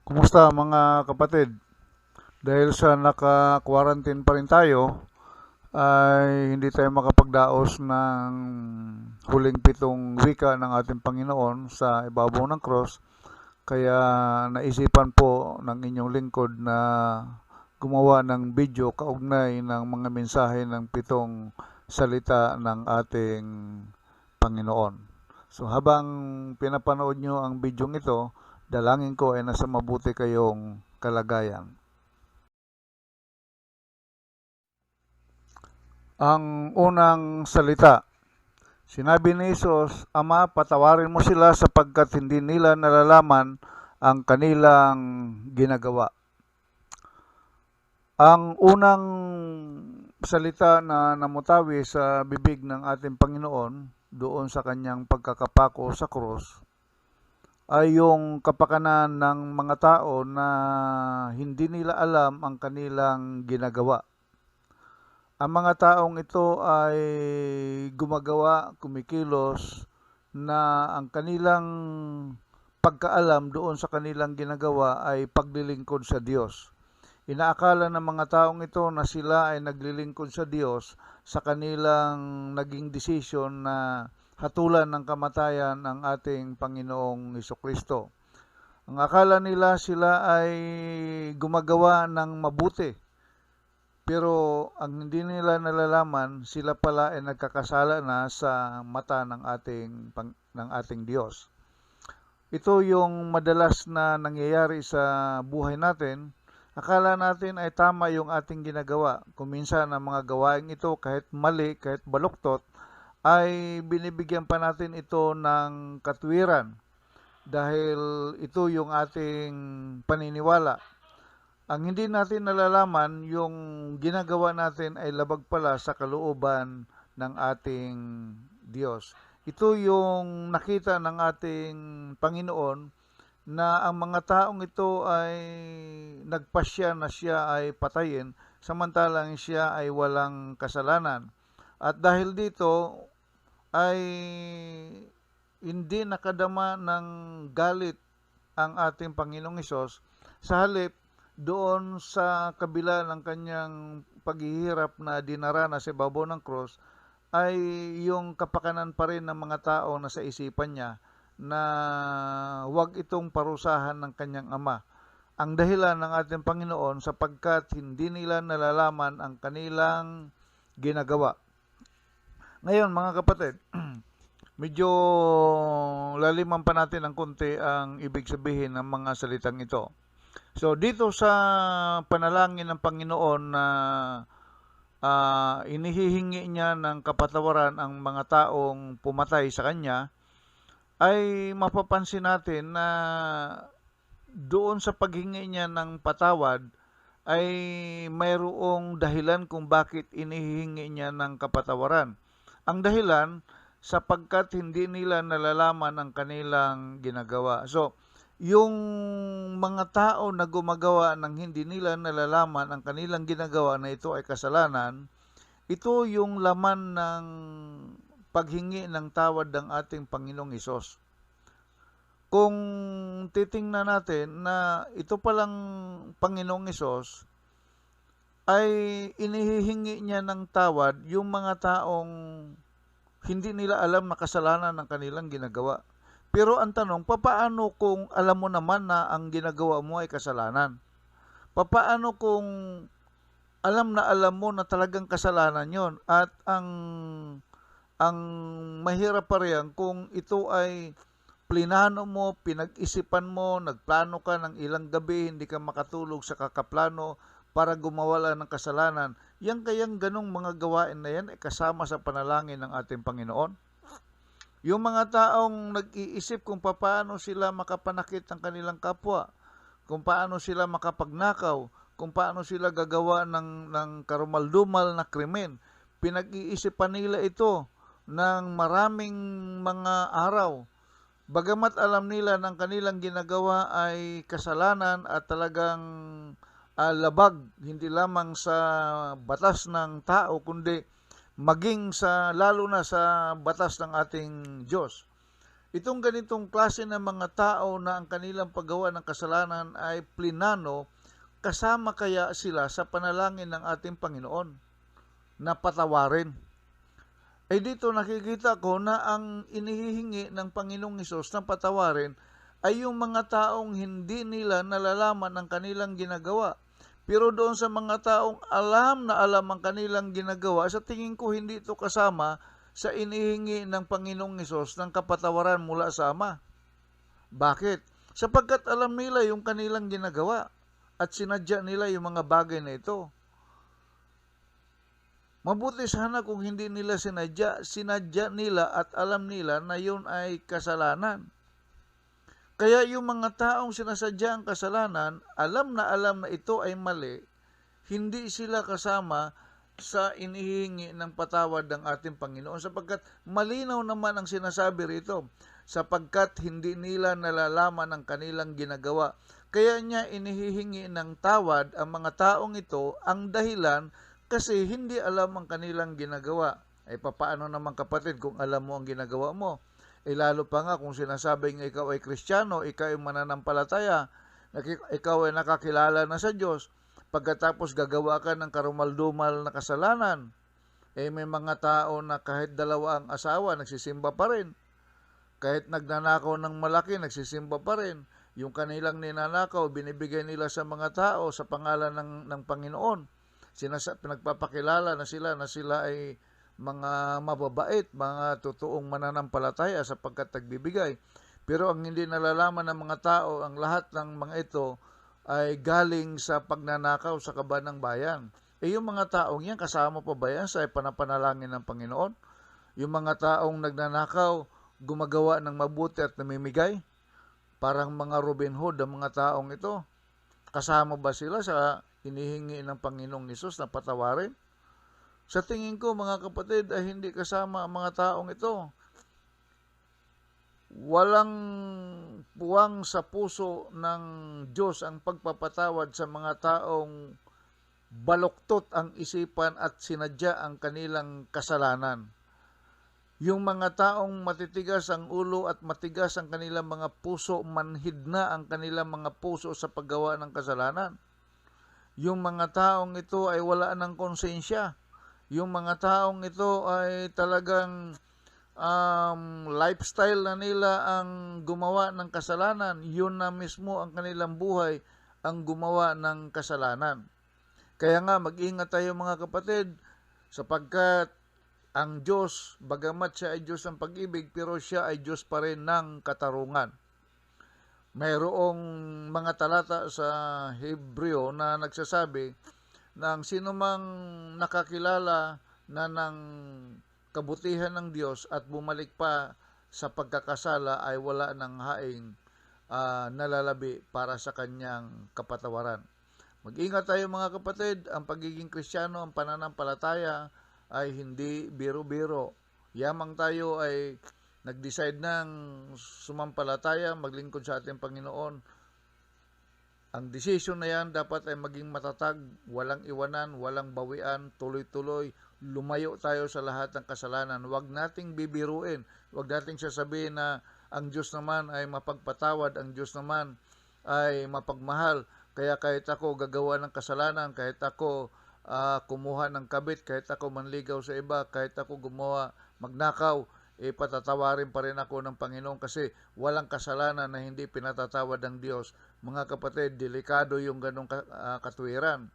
Kumusta mga kapatid? Dahil sa naka-quarantine pa rin tayo, ay hindi tayo makapagdaos ng huling pitong wika ng ating Panginoon sa ibabaw ng cross. Kaya naisipan po ng inyong lingkod na gumawa ng video kaugnay ng mga mensahe ng pitong salita ng ating Panginoon. So habang pinapanood nyo ang video ito, dalangin ko ay nasa mabuti kayong kalagayan. Ang unang salita, sinabi ni Jesus, Ama, patawarin mo sila sapagkat hindi nila nalalaman ang kanilang ginagawa. Ang unang salita na namutawi sa bibig ng ating Panginoon doon sa kanyang pagkakapako sa krus ay yung kapakanan ng mga tao na hindi nila alam ang kanilang ginagawa. Ang mga taong ito ay gumagawa, kumikilos na ang kanilang pagkaalam doon sa kanilang ginagawa ay paglilingkod sa Diyos. Inaakala ng mga taong ito na sila ay naglilingkod sa Diyos sa kanilang naging desisyon na hatulan ng kamatayan ng ating Panginoong Hesukristo. Ang akala nila sila ay gumagawa ng mabuti, pero ang hindi nila nalalaman, sila pala ay nagkakasala na sa mata ng ating Diyos. Ito yung madalas na nangyayari sa buhay natin. Akala natin ay tama yung ating ginagawa. Kung minsan ang mga gawain ito, kahit mali, kahit baluktot, ay binibigyan pa natin ito ng katwiran dahil ito yung ating paniniwala. Ang hindi natin nalalaman, yung ginagawa natin ay labag pala sa kalooban ng ating Diyos. Ito yung nakita ng ating Panginoon na ang mga taong ito ay nagpasya na siya ay patayin, samantalang siya ay walang kasalanan. At dahil dito ay hindi nakadama ng galit ang ating Panginoong Hesus, sa halip doon sa kabila ng kanyang paghihirap na dinaranas sa ibabaw ng cross, ay yung kapakanan pa rin ng mga tao na sa isipan niya na huwag itong parusahan ng kanyang ama. Ang dahilan ng ating Panginoon sapagkat hindi nila nalalaman ang kanilang ginagawa. Ngayon mga kapatid, medyo laliman pa natin ng konti ang ibig sabihin ng mga salitang ito. So dito sa panalangin ng Panginoon na inihihingi niya ng kapatawaran ang mga taong pumatay sa kanya, ay mapapansin natin na doon sa paghingi niya ng patawad ay mayroong dahilan kung bakit inihihingi niya ng kapatawaran. Ang dahilan, sapagkat hindi nila nalalaman ang kanilang ginagawa. So, yung mga tao na gumagawa ng hindi nila nalalaman ang kanilang ginagawa na ito ay kasalanan, ito yung laman ng paghingi ng tawad ng ating Panginoong Hesus. Kung titingnan natin na ito palang Panginoong Hesus ay inihihingi niya ng tawad yung mga taong hindi nila alam na kasalanan ng kanilang ginagawa. Pero ang tanong, papaano kung alam mo naman na ang ginagawa mo ay kasalanan? Papaano kung alam mo na talagang kasalanan yon at ang mahirap pa riyan kung ito ay plinano mo, pinag-isipan mo, nagplano ka ng ilang gabi, hindi ka makatulog sa kakaplano para gumawa ng kasalanan. Yang kayang ganong mga gawain na yan ay kasama sa panalangin ng ating Panginoon. Yung mga taong nag-iisip kung paano sila makapanakit ng kanilang kapwa, kung paano sila makapagnakaw, kung paano sila gagawa ng karumaldumal na krimen, pinag-iisipan nila ito ng maraming mga araw. Bagamat alam nila ng kanilang ginagawa ay kasalanan at talagang labag, hindi lamang sa batas ng tao, kundi maging sa lalo na sa batas ng ating Diyos. Itong ganitong klase ng mga tao na ang kanilang paggawa ng kasalanan ay plinano, kasama kaya sila sa panalangin ng ating Panginoon na patawarin? Dito nakikita ko na ang inihihingi ng Panginoong Hesus na patawarin ay yung mga taong hindi nila nalalaman ang kanilang ginagawa. Pero doon sa mga taong alam na alam ang kanilang ginagawa, sa tingin ko hindi ito kasama sa inihingi ng Panginoong Hesus ng kapatawaran mula sa Ama. Bakit? Sapagkat alam nila yung kanilang ginagawa at sinadya nila yung mga bagay na ito. Mabuti sana kung hindi nila sinadya nila at alam nila na yun ay kasalanan. Kaya yung mga taong sinasadya ang kasalanan, alam na ito ay mali, hindi sila kasama sa inihingi ng patawad ng ating Panginoon, sapagkat malinaw naman ang sinasabi rito, sapagkat hindi nila nalalaman ang kanilang ginagawa. Kaya niya inihihingi ng tawad ang mga taong ito, ang dahilan kasi hindi alam ang kanilang ginagawa. Papaano naman kapatid kung alam mo ang ginagawa mo? Lalo pa nga kung sinasabing ikaw ay Kristiyano, ikaw ay mananampalataya, ikaw ay nakakilala na sa Diyos, pagkatapos gagawa ka ng karumal-dumal na kasalanan, may mga tao na kahit dalawa ang asawa, nagsisimba pa rin. Kahit nagnanakaw ng malaki, nagsisimba pa rin. Yung kanilang ninanakaw, binibigay nila sa mga tao sa pangalan ng Panginoon. Pinagpapakilala na sila ay mga mababait, mga totoong mananampalataya sapagkat nagbibigay. Pero ang hindi nalalaman ng mga tao, ang lahat ng mga ito ay galing sa pagnanakaw sa kaban ng bayan. Yung mga taong yan, kasama pa ba yan sa panapanalangin ng Panginoon? Yung mga taong nagnanakaw, gumagawa ng mabuti at namimigay? Parang mga Robin Hood ang mga taong ito. Kasama ba sila sa hinihingi ng Panginoong Hesus na patawarin? Sa tingin ko mga kapatid ay hindi kasama ang mga taong ito. Walang puwang sa puso ng Diyos ang pagpapatawad sa mga taong baluktot ang isipan at sinadya ang kanilang kasalanan. Yung mga taong matitigas ang ulo at matigas ang kanilang mga puso, manhid na ang kanilang mga puso sa paggawa ng kasalanan. Yung mga taong ito ay wala ng konsensya. Yung mga taong ito ay talagang lifestyle na nila ang gumawa ng kasalanan. Yun na mismo ang kanilang buhay ang gumawa ng kasalanan. Kaya nga mag-ingat tayo mga kapatid, sapagkat ang Diyos, bagamat siya ay Diyos ng pag-ibig, pero siya ay Diyos pa rin ng katarungan. Mayroong mga talata sa Hebreo na nagsasabi na ang sinumang nakakilala na ng kabutihan ng Diyos at bumalik pa sa pagkakasala ay wala ng haing nalalabi para sa kanyang kapatawaran. Mag-ingat tayo mga kapatid, ang pagiging Kristiyano, ang pananampalataya ay hindi biro-biro. Yamang tayo ay nag-decide ng sumampalataya, maglingkod sa ating Panginoon. Ang decision na yan dapat ay maging matatag, walang iwanan, walang bawian, tuloy-tuloy, lumayo tayo sa lahat ng kasalanan. Huwag nating bibiruin, huwag nating sasabihin na ang Diyos naman ay mapagpatawad, ang Diyos naman ay mapagmahal. Kaya kahit ako gagawa ng kasalanan, kahit ako kumuha ng kabit, kahit ako manligaw sa iba, kahit ako gumawa, magnakaw, patatawarin pa rin ako ng Panginoon kasi walang kasalanan na hindi pinatatawad ng Diyos. Mga kapatid, delikado yung ganong katuwiran.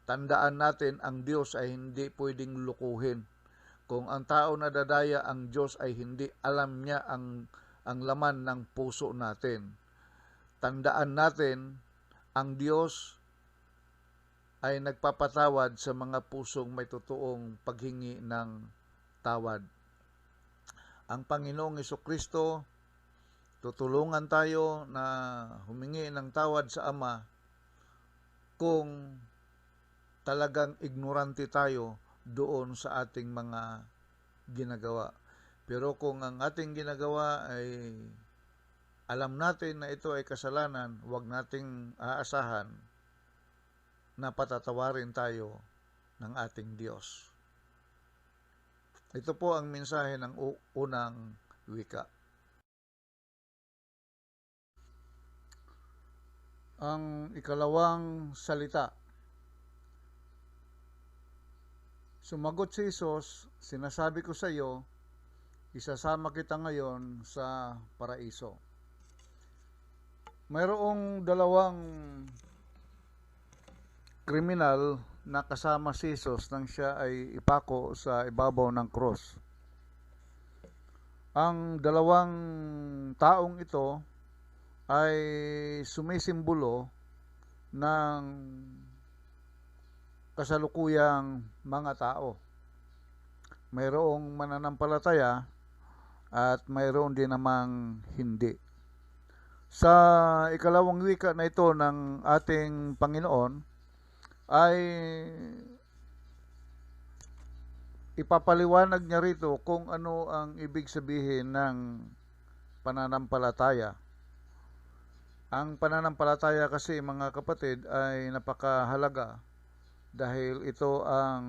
Tandaan natin, ang Diyos ay hindi pwedeng lukuhin. Kung ang tao nadadaya, ang Diyos ay hindi alam niya ang laman ng puso natin. Tandaan natin, ang Diyos ay nagpapatawad sa mga pusong may totoong paghingi ng tawad. Ang Panginoong Hesukristo, tutulungan tayo na humingi ng tawad sa Ama kung talagang ignorante tayo doon sa ating mga ginagawa. Pero kung ang ating ginagawa ay alam natin na ito ay kasalanan, huwag nating aasahan na patatawarin tayo ng ating Diyos. Ito po ang mensahe ng unang wika. Ang ikalawang salita. Sumagot si Jesus, sinasabi ko sa iyo, isasama kita ngayon sa paraiso. Mayroong dalawang kriminal na kasama si Jesus nang siya ay ipako sa ibabaw ng cross. Ang dalawang taong ito ay sumisimbolo ng kasalukuyang mga tao. Mayroong mananampalataya at mayroon din namang hindi. Sa ikalawang wika na ito ng ating Panginoon ay ipapaliwanag niya rito kung ano ang ibig sabihin ng pananampalataya. Ang pananampalataya kasi, mga kapatid, ay napakahalaga dahil ito ang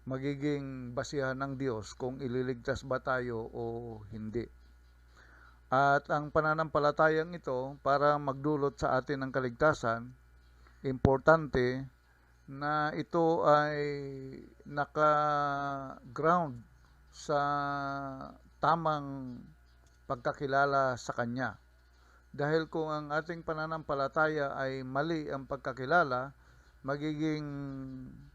magiging basihan ng Diyos kung ililigtas ba tayo o hindi. At ang pananampalatayang ito, para magdulot sa atin ng kaligtasan, importante na ito ay naka-ground sa tamang pagkakilala sa Kanya. Dahil kung ang ating pananampalataya ay mali ang pagkakilala, magiging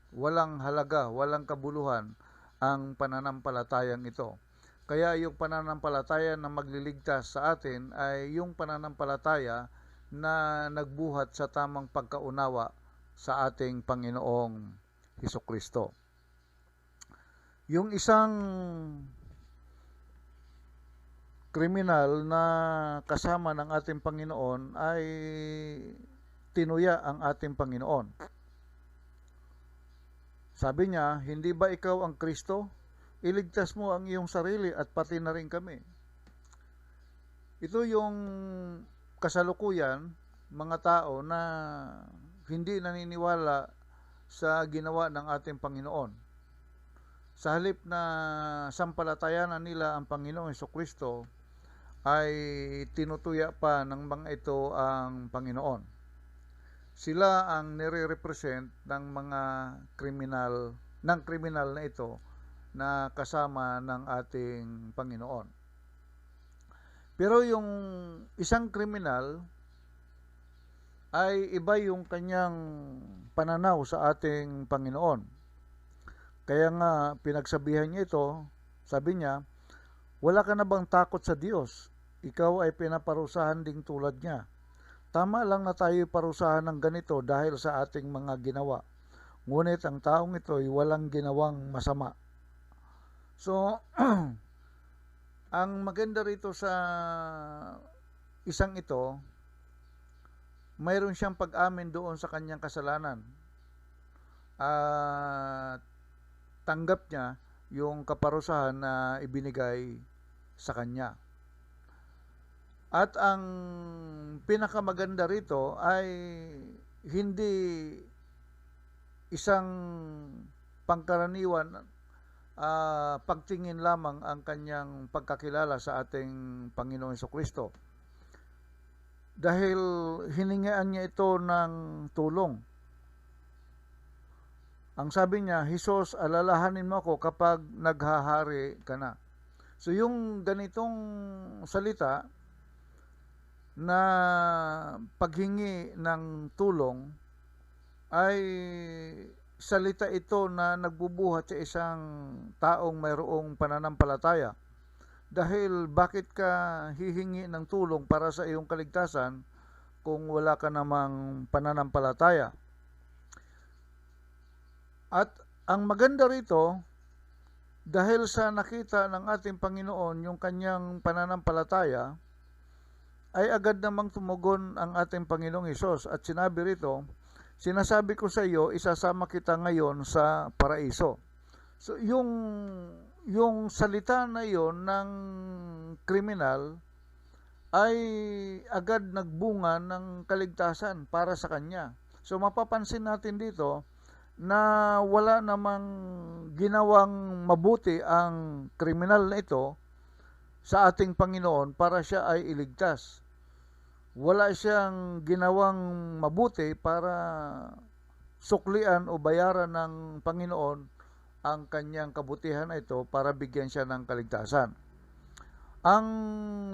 walang halaga, walang kabuluhan ang pananampalatayang ito. Kaya yung pananampalataya na magliligtas sa atin ay yung pananampalataya na nagbuhat sa tamang pagkaunawa sa ating Panginoong Hesukristo. Yung isang kriminal na kasama ng ating Panginoon ay tinuya ang ating Panginoon. Sabi niya, hindi ba ikaw ang Kristo? Iligtas mo ang iyong sarili at pati na rin kami. Ito yung kasalukuyan, mga tao na hindi naniniwala sa ginawa ng ating Panginoon. Sa halip na sampalatayanan nila ang Panginoong Hesukristo, ay tinutuya pa ng mga ito ang Panginoon. Sila ang nire-represent ng mga kriminal na ito na kasama ng ating Panginoon. Pero yung isang kriminal ay iba yung kanyang pananaw sa ating Panginoon. Kaya nga pinagsabihan niya ito, sabi niya, wala ka na bang takot sa Diyos? Ikaw ay pinaparusahan ding tulad niya. Tama lang na tayo parusahan ng ganito dahil sa ating mga ginawa. Ngunit ang taong ito ay walang ginawang masama. So, ang maganda rito sa isang ito, mayroon siyang pag-amin doon sa kanyang kasalanan. At tanggap niya yung kaparusahan na ibinigay sa kanya. At ang pinakamaganda rito ay hindi isang pangkaraniwan pagtingin lamang ang kanyang pagkakilala sa ating Panginoong Hesukristo. Dahil hiningaan niya ito ng tulong. Ang sabi niya, Jesus, alalahanin mo ako kapag naghahari ka na. So yung ganitong salita na paghingi ng tulong ay salita ito na nagbubuhat sa isang taong mayroong pananampalataya. Dahil bakit ka hihingi ng tulong para sa iyong kaligtasan kung wala ka namang pananampalataya? At ang maganda rito, dahil sa nakita ng ating Panginoon yung kanyang pananampalataya, ay agad namang tumugon ang ating Panginoong Hesus at sinabi rito, sinasabi ko sa iyo, isasama kita ngayon sa paraiso. So yung salita na yon ng kriminal ay agad nagbunga ng kaligtasan para sa kanya. So mapapansin natin dito na wala namang ginawang mabuti ang kriminal na ito sa ating Panginoon para siya ay iligtas. wala siyang ginawang mabuti para suklian o bayaran ng Panginoon ang kanyang kabutihan na ito para bigyan siya ng kaligtasan. Ang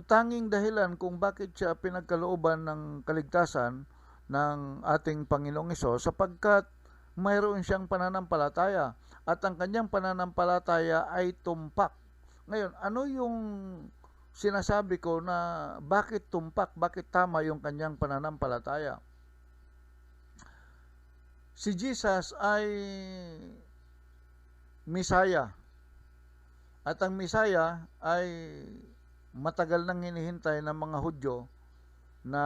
tanging dahilan kung bakit siya pinagkalooban ng kaligtasan ng ating Panginoong Hesus, sapagkat mayroon siyang pananampalataya at ang kanyang pananampalataya ay tumpak. Ngayon, ano yung sinasabi ko na bakit tumpak, bakit tama yung kanyang pananampalataya? Si Jesus ay Misaya. At ang Misaya ay matagal nang hinihintay ng mga Hudyo na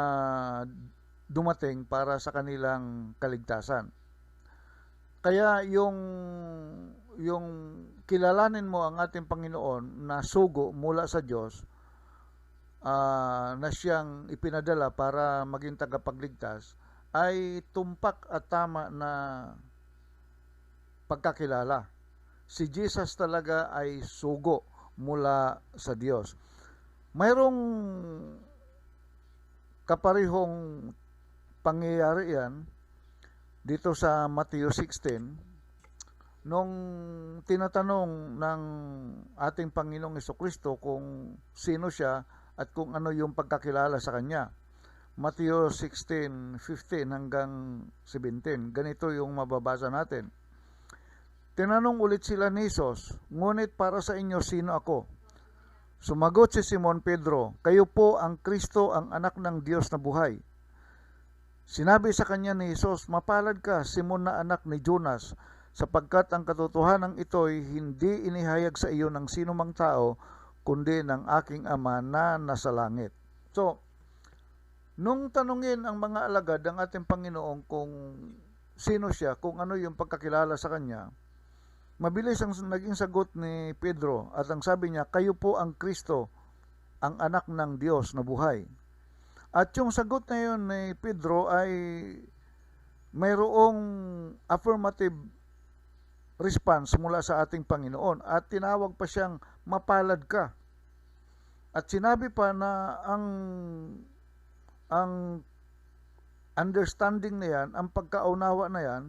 dumating para sa kanilang kaligtasan. Kaya yung kilalanin mo ang ating Panginoon na sugo mula sa Diyos, na siyang ipinadala para maging tagapagligtas, ay tumpak at tama na pagkakilala. Si Jesus talaga ay sugo mula sa Diyos. Mayroong kaparihong pangyayari yan dito sa Matthew 16 nung tinatanong ng ating Panginoong Jesucristo kung sino siya at kung ano yung pagkakilala sa kanya. Matthew 16:15 hanggang 17. Ganito yung mababasa natin. Tinanong ulit sila ni Jesus, "Ngunit para sa inyo, sino ako?" Sumagot si Simon Pedro, "Kayo po ang Kristo, ang anak ng Diyos na buhay." Sinabi sa kanya ni Jesus, "Mapalad ka, Simon na anak ni Jonas, sapagkat ang katotohanan ito'y hindi inihayag sa iyo ng sinumang tao, kundi ng aking Ama na nasa langit." So, nung tanungin ang mga alagad ng ating Panginoon kung sino siya, kung ano yung pagkakilala sa kanya, mabilis ang naging sagot ni Pedro at ang sabi niya, "Kayo po ang Kristo, ang anak ng Diyos na buhay." At yung sagot na yun ni Pedro ay mayroong affirmative response mula sa ating Panginoon at tinawag pa siyang mapalad ka. At sinabi pa na ang understanding na yan, ang pagkaunawa na yan,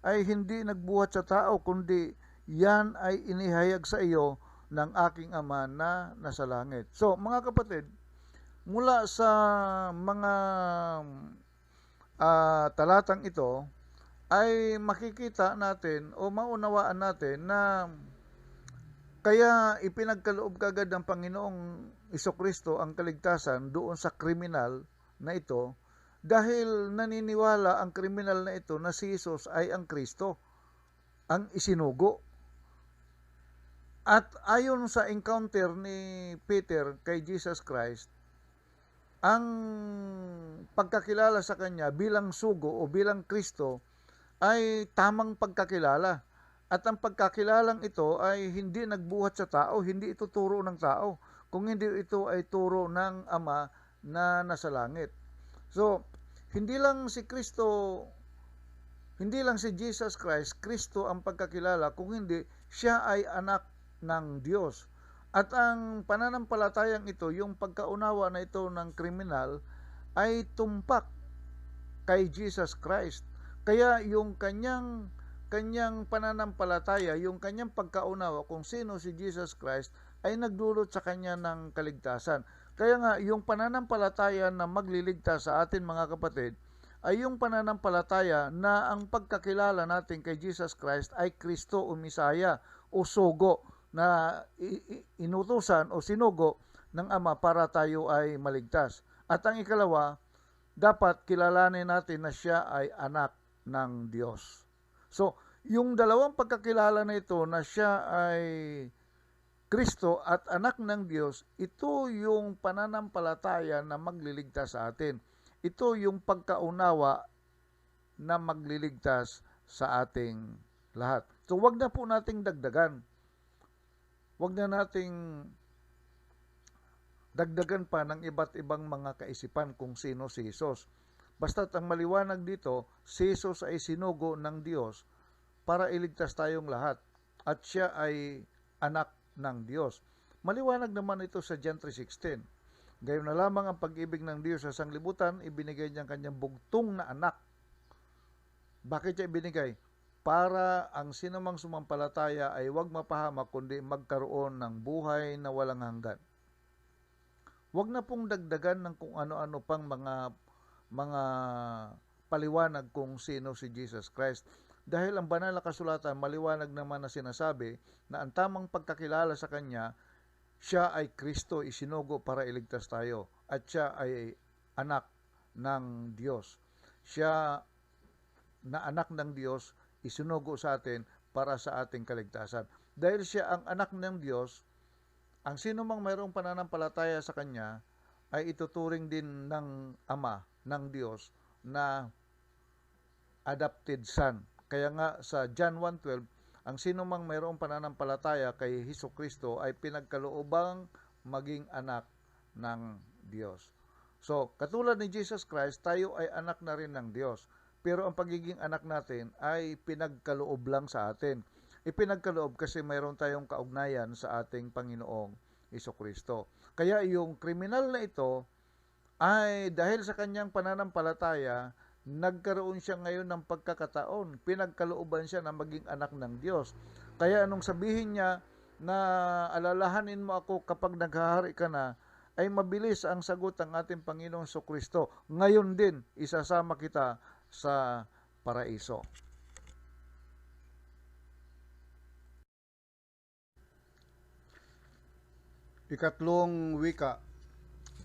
ay hindi nagbuhat sa tao, kundi yan ay inihayag sa iyo ng aking Ama na nasa langit. So, mga kapatid, mula sa mga talatang ito, ay makikita natin o maunawaan natin na kaya ipinagkaloob kagad ng Panginoong Jesucristo ang kaligtasan doon sa kriminal na ito, dahil naniniwala ang kriminal na ito na si Jesus ay ang Kristo, ang isinugo. At ayon sa encounter ni Peter kay Jesus Christ, ang pagkakilala sa kanya bilang sugo o bilang Kristo ay tamang pagkakilala. At ang pagkakilalang ito ay hindi nagbuhat sa tao, hindi ito turo ng tao, kung hindi ito ay turo ng Ama na nasa langit. So, hindi lang si Jesus Christ, Kristo ang pagkakilala, kung hindi, siya ay anak ng Diyos. At ang pananampalatayang ito, yung pagkaunawa na ito ng kriminal, ay tumpak kay Jesus Christ. Kaya yung kanyang pananampalataya, yung kanyang pagkaunawa kung sino si Jesus Christ, ay nagdulot sa kanya ng kaligtasan. Kaya nga, yung pananampalataya na magliligtas sa atin mga kapatid, ay yung pananampalataya na ang pagkakilala natin kay Jesus Christ ay Kristo o Misaya o sugo na inutusan o sinugo ng Ama para tayo ay maligtas. At ang ikalawa, dapat kilalanin natin na siya ay anak ng Diyos. So, yung dalawang pagkakilala na ito na siya ay Kristo at anak ng Diyos, ito yung pananampalataya na magliligtas sa atin. Ito yung pagkaunawa na magliligtas sa ating lahat. So, wag na po nating dagdagan. Wag na nating dagdagan pa ng iba't ibang mga kaisipan kung sino si Jesus. Basta't ang maliwanag dito, si Jesus ay sinugo ng Diyos para iligtas tayong lahat. At siya ay anak ng Diyos. Maliwanag naman ito sa John 3:16. Gayon na lamang ang pag-ibig ng Diyos sa sanglibutan, ibinigay niya ang kanyang bugtong na anak. Bakit niya ibinigay? Para ang sinumang sumampalataya ay huwag mapahamak kundi magkaroon ng buhay na walang hanggan. Huwag na pong dagdagan ng kung ano-ano pang mga paliwanag kung sino si Jesus Christ. Dahil ang banal na kasulatan maliwanag naman na sinasabi na ang tamang pagkakilala sa Kanya, siya ay Kristo isinugo para iligtas tayo at siya ay anak ng Diyos. Siya na anak ng Diyos isinugo sa atin para sa ating kaligtasan. Dahil siya ang anak ng Diyos, ang sino mang mayroong pananampalataya sa Kanya ay ituturing din ng Ama ng Diyos na adopted son. Kaya nga sa John 1:12, ang sino mang mayroong pananampalataya kay Hesukristo ay pinagkaloobang maging anak ng Diyos. So, katulad ni Jesus Christ, tayo ay anak na rin ng Diyos. Pero ang pagiging anak natin ay pinagkaloob lang sa atin. Ipinagkaloob kasi mayroon tayong kaugnayan sa ating Panginoong Hesukristo. Kaya yung kriminal na ito ay dahil sa kanyang pananampalataya, nagkaroon siya ngayon ng pagkakataon. Pinagkalooban siya na maging anak ng Diyos. Kaya anong sabihin niya na alalahanin mo ako kapag naghahari ka na, ay mabilis ang sagot ng ating Panginoong Hesukristo. Ngayon din, isasama kita sa paraiso. Ikatlong wika.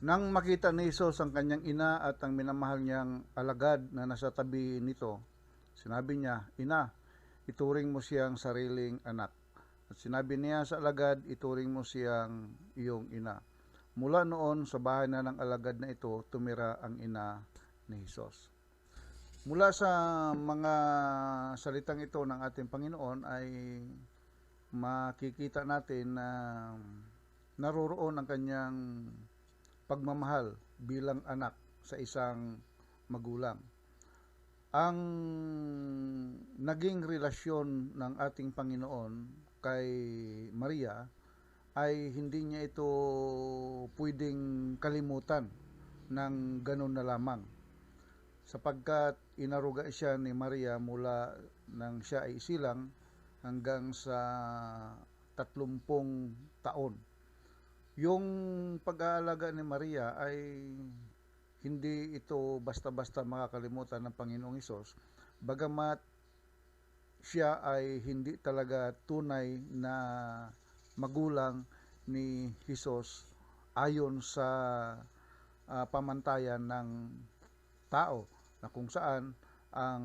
Nang makita ni Jesus ang kanyang ina at ang minamahal niyang alagad na nasa tabi nito, sinabi niya, "Ina, ituring mo siyang sariling anak." At sinabi niya sa alagad, "Ituring mo siyang iyong ina." Mula noon, sa bahay na ng alagad na ito, tumira ang ina ni Jesus. Mula sa mga salitang ito ng ating Panginoon ay makikita natin na naroroon ang kanyang pagmamahal bilang anak sa isang magulang. Ang naging relasyon ng ating Panginoon kay Maria ay hindi niya ito pwedeng kalimutan ng ganun na lamang, sapagkat inaruga siya ni Maria mula nang siya ay isilang hanggang sa 30 taon. Yung pag-aalaga ni Maria ay hindi ito basta-basta makakalimutan ng Panginoong Hesus, bagamat siya ay hindi talaga tunay na magulang ni Hesus ayon sa pamantayan ng tao, na kung saan ang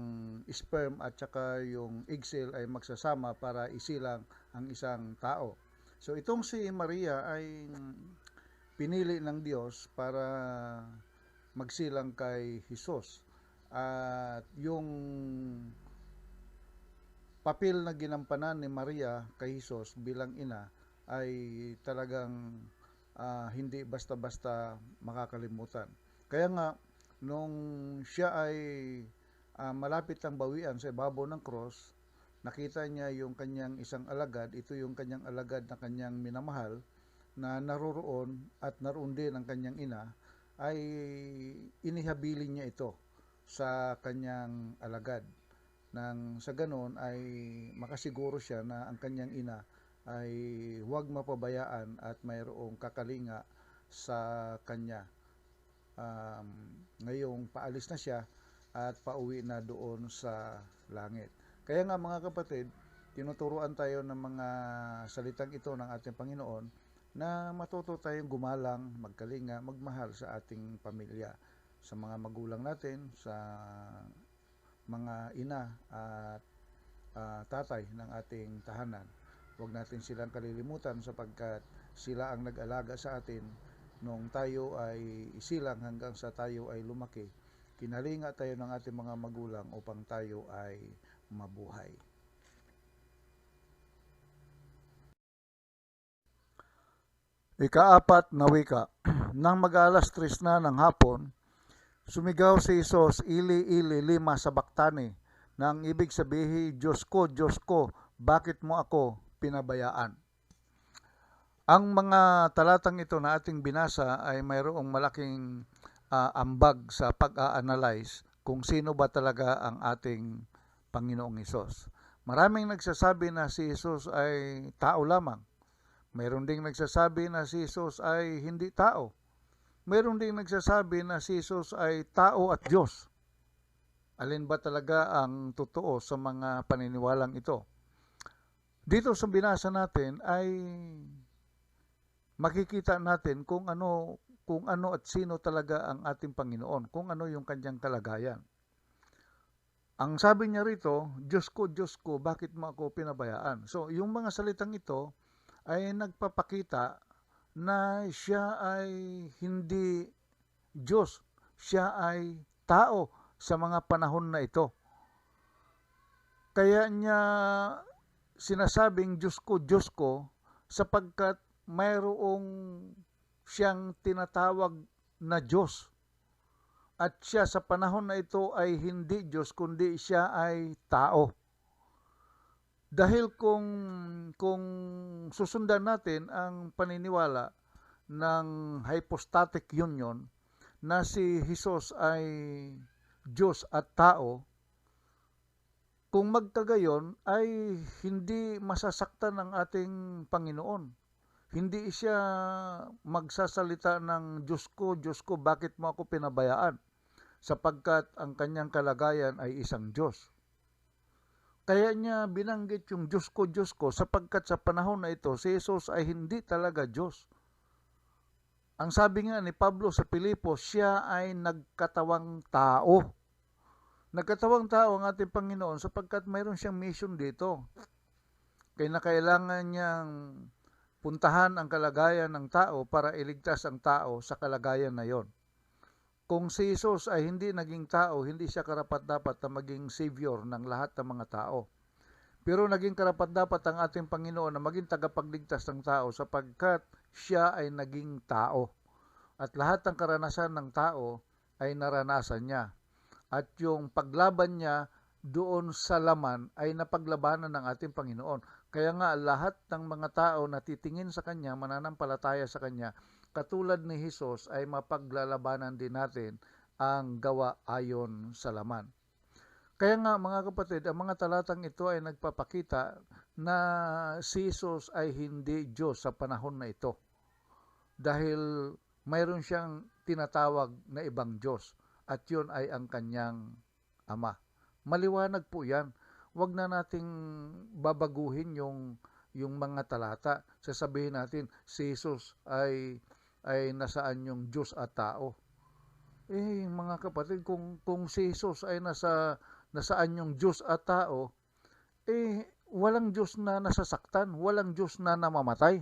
sperm at saka yung egg cell ay magsasama para isilang ang isang tao. So itong si Maria ay pinili ng Diyos para magsilang kay Hesus. At yung papel na ginampanan ni Maria kay Hesus bilang ina ay talagang hindi basta-basta makakalimutan. Kaya nga, nung siya ay malapit ang bawian sa ibabaw ng cross, nakita niya yung kanyang isang alagad. Ito yung kanyang alagad na kanyang minamahal, na naroroon at naroon din ang kanyang ina, ay inihabilin niya ito sa kanyang alagad. Nang sa ganon ay makasiguro siya na ang kanyang ina ay huwag mapabayaan at mayroong kakalinga sa kanya. Ngayong paalis na siya at pauwi na doon sa langit. Kaya nga mga kapatid, tinuturuan tayo ng mga salitang ito ng ating Panginoon na matuto tayong gumalang, magkalinga, magmahal sa ating pamilya, sa mga magulang natin, sa mga ina at tatay ng ating tahanan. Huwag natin silang kalilimutan sapagkat sila ang nag-alaga sa atin nung tayo ay isilang hanggang sa tayo ay lumaki. Kinalinga tayo ng ating mga magulang upang tayo ay mabuhay. Ikaapat na wika. Nang mag-alas 3 na ng hapon, sumigaw si Hesus, "Ili, ili, lima sabaktani," na ang ibig sabihin, Diyos ko, bakit mo ako pinabayaan?" Ang mga talatang ito na ating binasa ay mayroong malaking ambag sa pag-a-analyze kung sino ba talaga ang ating Panginoong Hesus. Maraming nagsasabi na si Hesus ay tao lamang. Mayroon ding nagsasabi na si Hesus ay hindi tao. Mayroon ding nagsasabi na si Hesus ay tao at Diyos. Alin ba talaga ang totoo sa mga paniniwalang ito? Dito sa binasa natin ay makikita natin kung ano at sino talaga ang ating Panginoon, kung ano yung kanyang kalagayan. Ang sabi niya rito, Diyos ko, bakit mo ako pinabayaan? So, yung mga salitang ito ay nagpapakita na siya ay hindi Diyos. Siya ay tao sa mga panahon na ito. Kaya niya sinasabing Diyos ko, sapagkat mayroong siyang tinatawag na Diyos. At siya sa panahon na ito ay hindi Diyos, kundi siya ay tao. Dahil kung susundan natin ang paniniwala ng hypostatic union na si Jesus ay Diyos at tao, kung magkagayon ay hindi masasaktan ng ating Panginoon. Hindi siya magsasalita ng Diyos ko, bakit mo ako pinabayaan? Sapagkat ang kanyang kalagayan ay isang Diyos. Kaya niya binanggit yung Diyos ko, sapagkat sa panahon na ito, si Jesus ay hindi talaga Diyos. Ang sabi nga ni Pablo sa Pilipos, siya ay nagkatawang tao. Nagkatawang tao ang ating Panginoon sapagkat mayroon siyang mission dito. Kaya kailangan niyang puntahan ang kalagayan ng tao para iligtas ang tao sa kalagayan na yon. Kung si Jesus ay hindi naging tao, hindi siya karapat-dapat na maging savior ng lahat ng mga tao. Pero naging karapat-dapat ang ating Panginoon na maging tagapagligtas ng tao sapagkat siya ay naging tao. At lahat ng karanasan ng tao ay naranasan niya. At yung paglaban niya doon sa laman ay napaglabanan ng ating Panginoon. Kaya nga lahat ng mga tao na titingin sa Kanya, mananampalataya sa Kanya, katulad ni Jesus ay mapaglalabanan din natin ang gawa ayon sa laman. Kaya nga mga kapatid, ang mga talatang ito ay nagpapakita na si Jesus ay hindi Diyos sa panahon na ito. Dahil mayroon siyang tinatawag na ibang Diyos at yun ay ang kanyang Ama. Maliwanag po yan. Huwag na nating babaguhin yung mga talata. Sasabihin natin, si Jesus ay nasaan yung Diyos at tao. Mga kapatid, kung si Jesus ay nasaan yung Diyos at tao, walang Diyos na nasasaktan, walang Diyos na namamatay.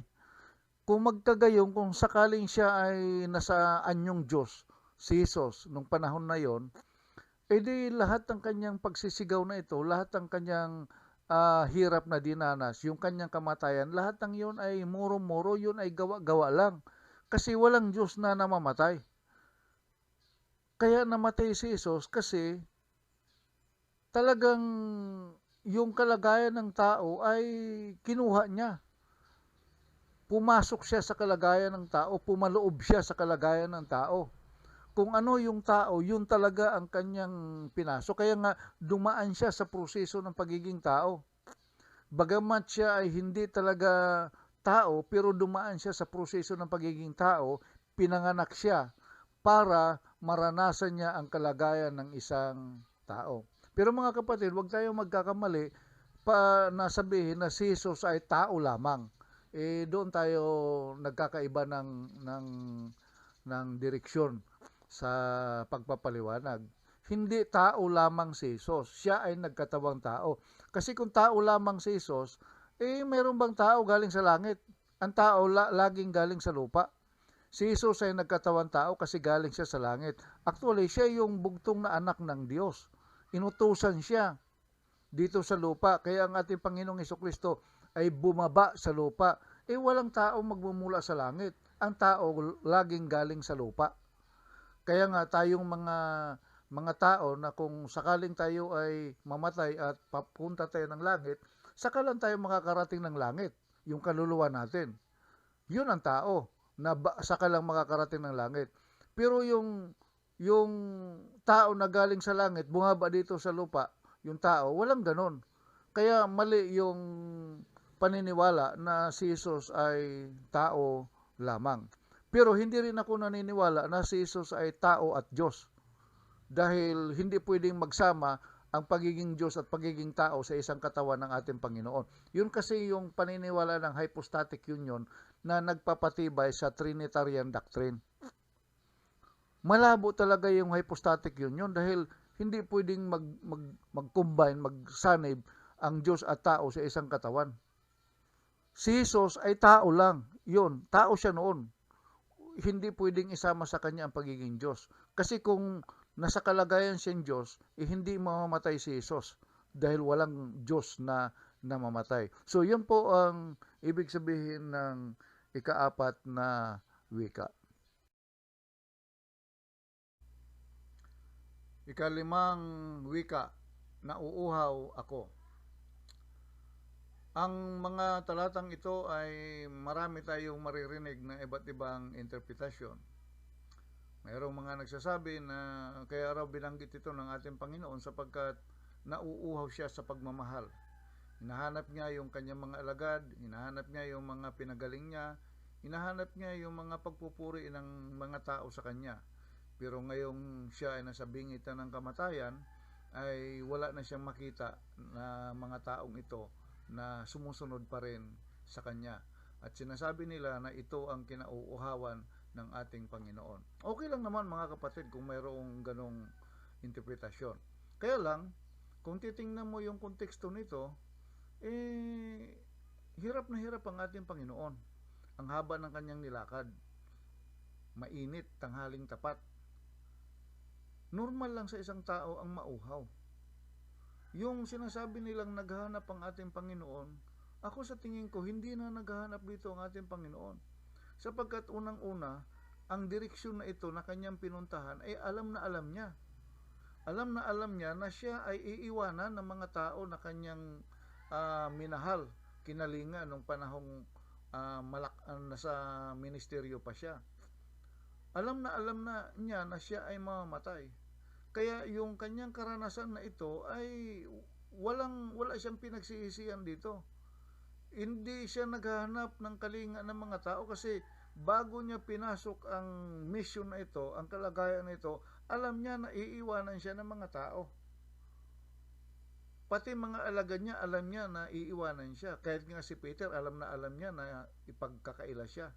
Kung magkagayon, kung sakaling siya ay nasaan yung Diyos, si Jesus, nung panahon na yon, di lahat ng kanyang pagsisigaw na ito, lahat ng kanyang hirap na dinanas, yung kanyang kamatayan, lahat ng yun ay muro-muro, yun ay gawa-gawa lang. Kasi walang Diyos na namamatay. Kaya namatay si Jesus kasi talagang yung kalagayan ng tao ay kinuha niya. Pumasok siya sa kalagayan ng tao, pumaloob siya sa kalagayan ng tao. Kung ano yung tao, yun talaga ang kanyang pinasok. Kaya nga dumaan siya sa proseso ng pagiging tao. Bagamat siya ay hindi talaga tao, pero dumaan siya sa proseso ng pagiging tao, pinanganak siya para maranasan niya ang kalagayan ng isang tao. Pero mga kapatid, huwag tayong magkakamali pa nasabihin na si Jesus ay tao lamang. Doon tayo nagkakaiba ng direksyon sa pagpapaliwanag. Hindi tao lamang si Jesus. Siya ay nagkatawang tao. Kasi kung tao lamang si Jesus, mayroon bang tao galing sa langit? Ang tao laging galing sa lupa. Si Jesus ay nagkatawang tao kasi galing siya sa langit. Actually, siya yung bugtong na anak ng Diyos. Inutusan siya dito sa lupa. Kaya ang ating Panginoong Hesukristo ay bumaba sa lupa. Walang tao magmumula sa langit. Ang tao laging galing sa lupa. Kaya nga tayong mga tao na kung sakaling tayo ay mamatay at papunta tayo ng langit, saka lang tayo makakarating ng langit, yung kaluluwa natin. Yun ang tao na saka lang makakarating ng langit. Pero yung tao na galing sa langit, bumaba dito sa lupa, yung tao, walang ganon. Kaya mali yung paniniwala na si Jesus ay tao lamang. Pero hindi rin ako naniniwala na si Jesus ay tao at Diyos. Dahil hindi pwedeng magsama ang pagiging Diyos at pagiging tao sa isang katawan ng ating Panginoon. Yun kasi yung paniniwala ng hypostatic union na nagpapatibay sa Trinitarian doctrine. Malabo talaga yung hypostatic union dahil hindi pwedeng mag-combine, magsanib ang Diyos at tao sa isang katawan. Si Jesus ay tao lang. Yun, tao siya noon. Hindi pwedeng isama sa kanya ang pagiging Diyos. Kasi kung nasa kalagayan siyang Diyos, hindi mamamatay si Jesus dahil walang Diyos na namamatay. So, yun po ang ibig sabihin ng ikaapat na wika. Ikalimang wika, nauuhaw ako. Ang mga talatang ito ay marami tayong maririnig na iba't ibang interpretasyon. Mayroong mga nagsasabi na kaya raw binanggit ito ng ating Panginoon sapagkat nauuhaw siya sa pagmamahal. Hinahanap niya yung kanyang mga alagad, hinahanap niya yung mga pinagaling niya, hinahanap niya yung mga pagpupuri ng mga tao sa kanya. Pero ngayong siya ay nasa bingitan ng kamatayan, ay wala na siyang makita na mga taong ito na sumusunod pa rin sa kanya. At sinasabi nila na ito ang kinauuhawan ng ating Panginoon. Okay lang naman mga kapatid kung mayroong ganong interpretasyon. Kaya lang, kung titingnan mo yung konteksto nito, hirap na hirap ang ating Panginoon. Ang haba ng kanyang nilakad. Mainit, tanghaling tapat. Normal lang sa isang tao ang mauhaw. Yung sinasabi nilang naghahanap ang ating Panginoon, ako sa tingin ko hindi na naghahanap dito ang ating Panginoon. Sapagkat unang-una, ang direksyon na ito na kanyang pinuntahan ay alam na alam niya. Alam na alam niya na siya ay iiwanan ng mga tao na kanyang minahal, kinalinga nung panahong nasa ministeryo pa siya. Alam na niya na siya ay mamamatay. Kaya yung kanyang karanasan na ito ay wala siyang pinagsisisihan dito. Hindi siya naghahanap ng kalinga ng mga tao kasi bago niya pinasok ang mission na ito, ang kalagayan na ito, alam niya na iiwanan siya ng mga tao. Pati mga alagad niya, alam niya na iiwanan siya. Kahit nga si Peter, alam niya na ipagkakaila siya.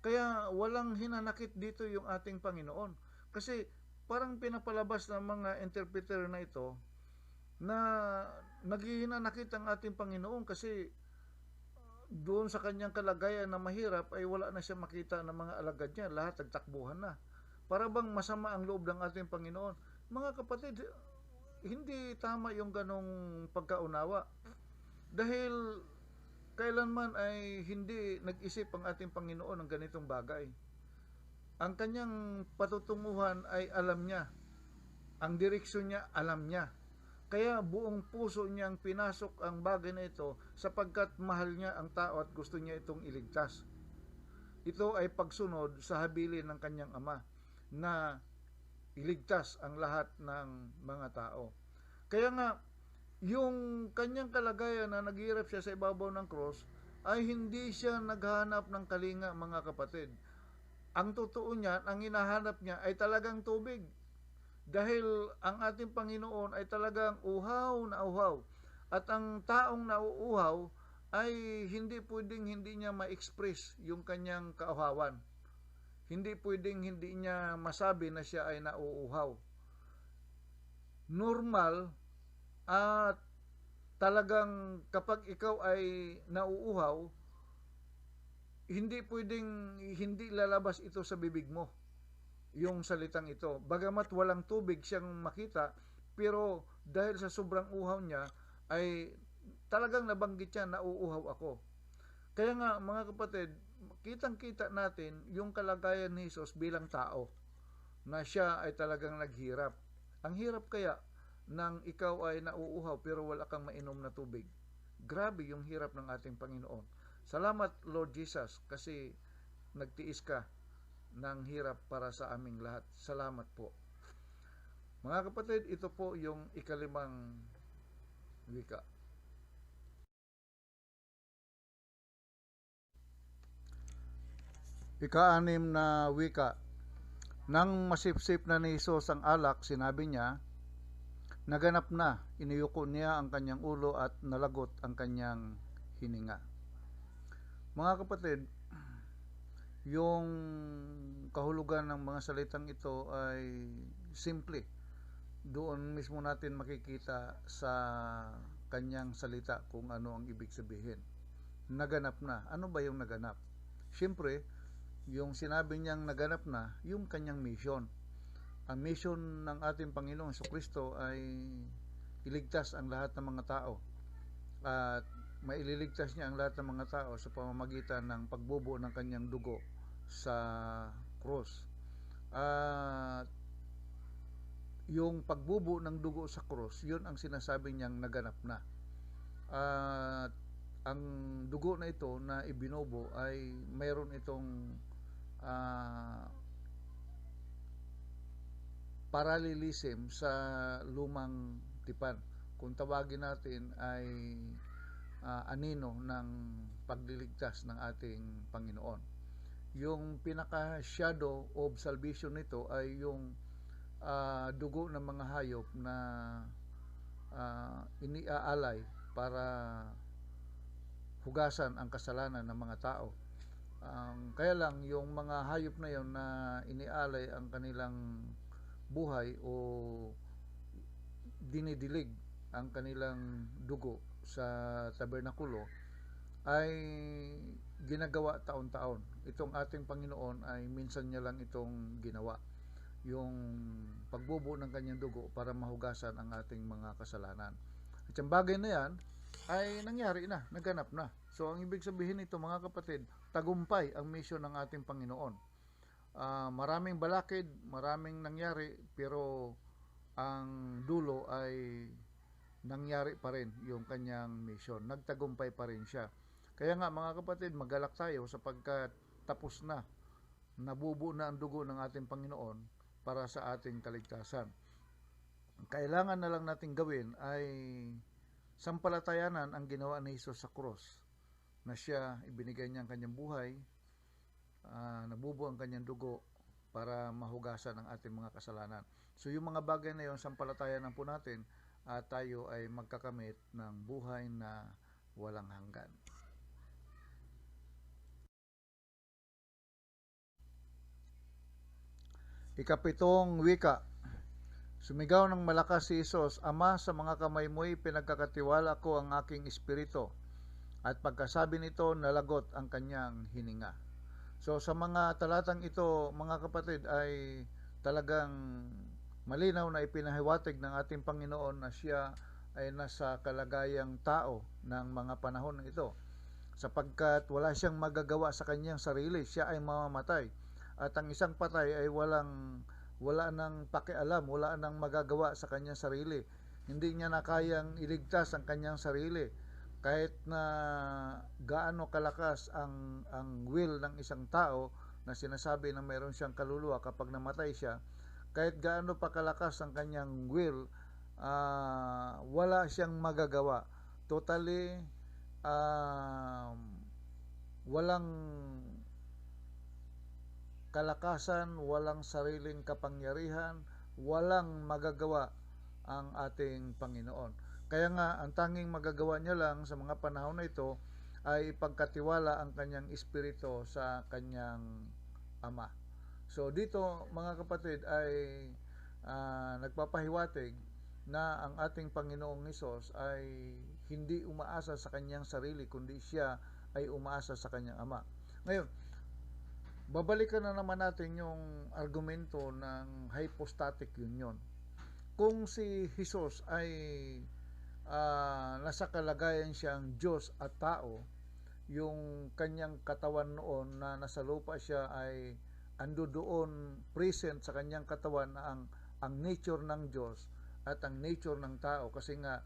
Kaya walang hinanakit dito yung ating Panginoon. Kasi parang pinapalabas ng mga interpreter na ito na naghihinanakit ang ating Panginoon kasi doon sa kanyang kalagayan na mahirap ay wala na siya makita ng mga alagad niya. Lahat nagtakbuhan na. Para bang masama ang loob ng ating Panginoon. Mga kapatid, hindi tama yung ganong pagkaunawa. Dahil kailanman ay hindi nag-isip ang ating Panginoon ng ganitong bagay. Ang kanyang patutunguhan ay alam niya. Ang direksyon niya, alam niya. Kaya buong puso niyang pinasok ang bagay na ito sapagkat mahal niya ang tao at gusto niya itong iligtas. Ito ay pagsunod sa habilin ng kanyang ama na iligtas ang lahat ng mga tao. Kaya nga, yung kanyang kalagayan na naghihirap siya sa ibabaw ng cross ay hindi siya naghahanap ng kalinga, mga kapatid. Ang totoo niyan, ang hinahanap niya ay talagang tubig. Dahil ang ating Panginoon ay talagang uhaw na uhaw. At ang taong nauuhaw ay hindi pwedeng hindi niya ma-express yung kanyang kauhawan. Hindi pwedeng hindi niya masabi na siya ay nauuhaw. Normal at talagang kapag ikaw ay nauuhaw, hindi pwedeng hindi lalabas ito sa bibig mo, yung salitang ito. Bagamat walang tubig siyang makita, pero dahil sa sobrang uhaw niya, ay talagang nabanggit niya, nauuhaw ako. Kaya nga mga kapatid, kitang-kita natin yung kalagayan ni Jesus bilang tao, na siya ay talagang naghirap. Ang hirap kaya nang ikaw ay nauuhaw pero wala kang mainom na tubig. Grabe yung hirap ng ating Panginoon. Salamat Lord Jesus kasi nagtiis ka ng hirap para sa aming lahat. Salamat po. Mga kapatid, ito po yung ikalimang wika. Ika-anim na wika. Nang masipsip na ni Jesus ang alak, sinabi niya, naganap na, iniyuko niya ang kanyang ulo at nalagot ang kanyang hininga. Mga kapatid, yung kahulugan ng mga salitang ito ay simple. Doon mismo natin makikita sa kanyang salita kung ano ang ibig sabihin. Naganap na. Ano ba yung naganap? Siyempre, yung sinabi niyang naganap na, yung kanyang mission. Ang mission ng ating Panginoong Jesucristo ay iligtas ang lahat ng mga tao. At maililigtas niya ang lahat ng mga tao sa pamamagitan ng pagbubuo ng kanyang dugo sa krus. At yung pagbubuo ng dugo sa krus, yun ang sinasabi niyang naganap na. At ang dugo na ito na ibinubo ay mayroon itong parallelism sa lumang tipan. Kung tawagin natin ay anino ng pagliligtas ng ating Panginoon. Yung pinaka-shadow of salvation nito ay yung dugo ng mga hayop na iniaalay para hugasan ang kasalanan ng mga tao. Kaya lang yung mga hayop na yon na inialay ang kanilang buhay o dinidilig ang kanilang dugo sa tabernakulo ay ginagawa taon-taon. Itong ating Panginoon ay minsan niya lang itong ginawa, yung pagbubuo ng kanyang dugo para mahugasan ang ating mga kasalanan. At yung bagay na yan ay nangyari na, naganap na. So ang ibig sabihin nito mga kapatid, tagumpay ang mission ng ating Panginoon. Maraming balakid, maraming nangyari, pero ang dulo ay nangyari pa rin yung kanyang mission. Nagtagumpay pa rin siya. Kaya nga mga kapatid, magalak tayo sapagkat tapos na. Nabubuo na ang dugo ng ating Panginoon para sa ating kaligtasan. Kailangan na lang natin gawin ay sampalatayanan ang ginawa ni Jesus sa cross, na siya ibinigay niya ang kanyang buhay, nabubuo ang kanyang dugo para mahugasan ang ating mga kasalanan. So yung mga bagay na yon, sampalatayanan po natin at tayo ay magkakamit ng buhay na walang hanggan. Ikapitong wika. Sumigaw ng malakas si Jesus, Ama, sa mga kamay mo'y pinagkakatiwala ko ang aking espiritu. At pagkasabi nito, nalagot ang kanyang hininga. So sa mga talatang ito, mga kapatid, ay talagang malinaw na ipinahiwatig ng ating Panginoon na siya ay nasa kalagayang tao ng mga panahon na ito. Sapagkat wala siyang magagawa sa kanyang sarili, siya ay mamamatay. At ang isang patay ay wala nang pakialam, wala nang magagawa sa kanyang sarili. Hindi niya na kayang iligtas ang kanyang sarili. Kahit na gaano kalakas ang will ng isang tao na sinasabi na mayroon siyang kaluluwa kapag namatay siya, kahit gaano pa kalakas ang kanyang will, wala siyang magagawa. Totally, walang kalakasan, walang sariling kapangyarihan, walang magagawa ang ating Panginoon. Kaya nga, ang tanging magagawa niya lang sa mga panahon na ito ay ipagkatiwala ang kanyang espiritu sa kanyang Ama. So dito mga kapatid ay nagpapahiwatig na ang ating Panginoong Hesus ay hindi umaasa sa kanyang sarili, kundi siya ay umaasa sa kanyang Ama. Ngayon, babalikan na naman natin yung argumento ng hypostatic union. Kung si Jesus ay nasa kalagayan siyang Diyos at tao, yung kanyang katawan noon na nasa lupa siya ay ando doon present sa kanyang katawan na ang nature ng Diyos at ang nature ng tao. Kasi nga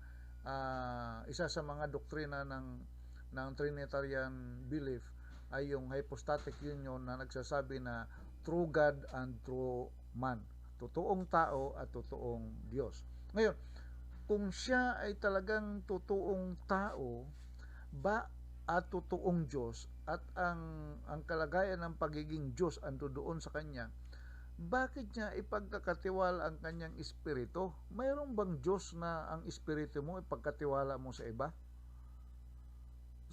isa sa mga doktrina ng Trinitarian belief ay yung hypostatic union na nagsasabi na true God and true man. Totoong tao at totoong Diyos. Ngayon, kung siya ay talagang totoong tao ba at totoong Diyos at ang kalagayan ng pagiging Diyos ando doon sa kanya, bakit niya ipagkakatiwala ang kanyang espiritu? Mayroon bang Diyos na ang espiritu mo ipagkatiwala mo sa iba?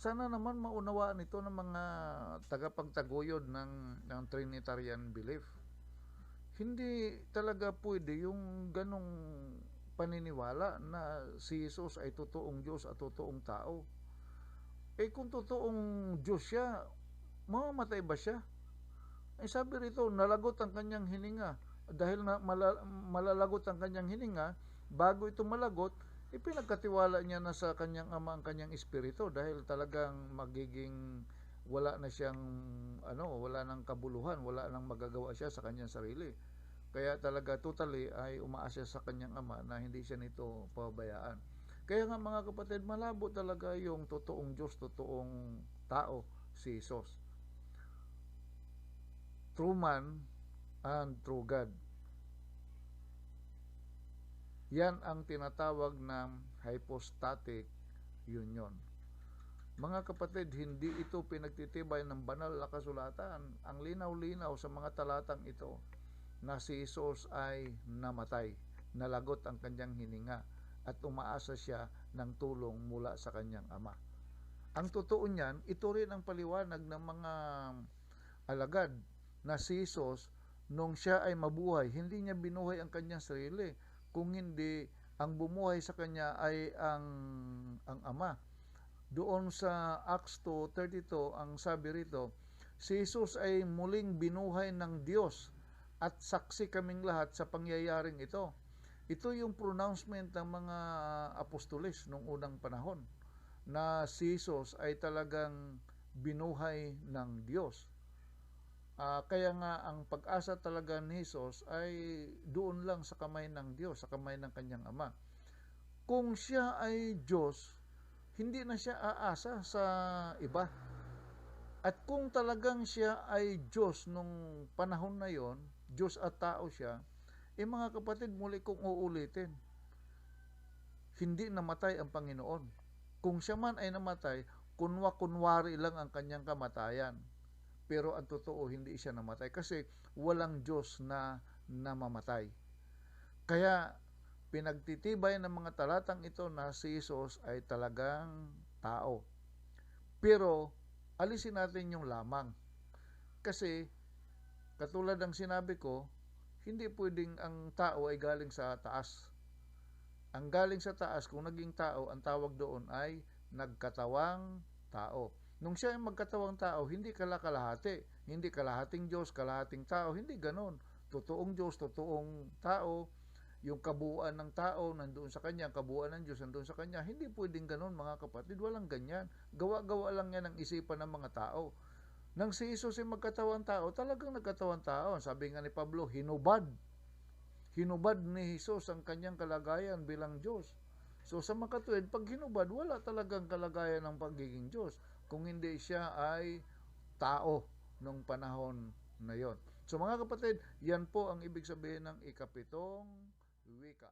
Sana naman maunawaan ito ng mga tagapagtaguyod ng Trinitarian belief. Hindi talaga pwede yung ganong paniniwala na si Jesus ay totoong Diyos at totoong tao. Kung totoong Diyos siya, mamamatay ba siya? Sabi rito, nalagot ang kanyang hininga. Dahil na malalagot ang kanyang hininga, bago ito malagot, ipinagkatiwala niya na sa kanyang ama ang kanyang espiritu dahil talagang magiging wala na siyang wala nang kabuluhan, wala nang magagawa siya sa kanyang sarili. Kaya talaga totally ay umaasa sa kanyang ama na hindi siya nito pababayaan. Kaya nga mga kapatid, malabo talaga yung totoong Diyos, totoong tao, si Jesus. True man and true God. Yan ang tinatawag ng hypostatic union. Mga kapatid, hindi ito pinagtitibay ng banal na kasulatan. Ang linaw-linaw sa mga talatang ito na si Jesus ay namatay, nalagot ang kanyang hininga at umaasa siya ng tulong mula sa kanyang ama. Ang totoo niyan, ito rin ang paliwanag ng mga alagad na si Jesus nung siya ay mabuhay, hindi niya binuhay ang kanyang sarili, kung hindi ang bumuhay sa kanya ay ang ama. Doon sa Acts 2:32 ang sabi rito, si Jesus ay muling binuhay ng Diyos at saksi kaming lahat sa pangyayaring ito. Ito yung pronouncement ng mga apostoles nung unang panahon na si Jesus ay talagang binuhay ng Diyos. Kaya nga ang pag-asa talaga ni Jesus ay doon lang sa kamay ng Diyos, sa kamay ng kanyang ama. Kung siya ay Diyos, hindi na siya aasa sa iba. At kung talagang siya ay Diyos nung panahon na yon, Diyos at tao siya, mga kapatid, muli kong uulitin, hindi namatay ang Panginoon. Kung siya man ay namatay, kunwari lang ang kanyang kamatayan. Pero ang totoo, hindi siya namatay kasi walang Diyos na namamatay. Kaya pinagtitibay ng mga talatang ito na si Jesus ay talagang tao. Pero alisin natin yung lamang. Kasi katulad ng sinabi ko, hindi pwedeng ang tao ay galing sa taas. Ang galing sa taas, kung naging tao, ang tawag doon ay nagkatawang tao. Nung siya ay magkatawang tao, hindi kalakalahati. Hindi kalahating Diyos, kalahating tao. Hindi ganon. Totoong Diyos, totoong tao. Yung kabuuan ng tao nandoon sa kanya, ang kabuuan ng Diyos nandoon sa kanya. Hindi pwedeng ganon, mga kapatid. Walang ganyan. Gawa-gawa lang yan ang isipan ng mga tao. Nang si Jesus ay magkatawang tao, talagang nagkatawang tao. Sabi nga ni Pablo, hinubad. Hinubad ni Jesus ang kanyang kalagayan bilang Diyos. So sa makatuwid, pag hinubad, wala talagang kalagayan ng pagiging Diyos kung hindi siya ay tao nung panahon na yon. So mga kapatid, yan po ang ibig sabihin ng ikapitong wika.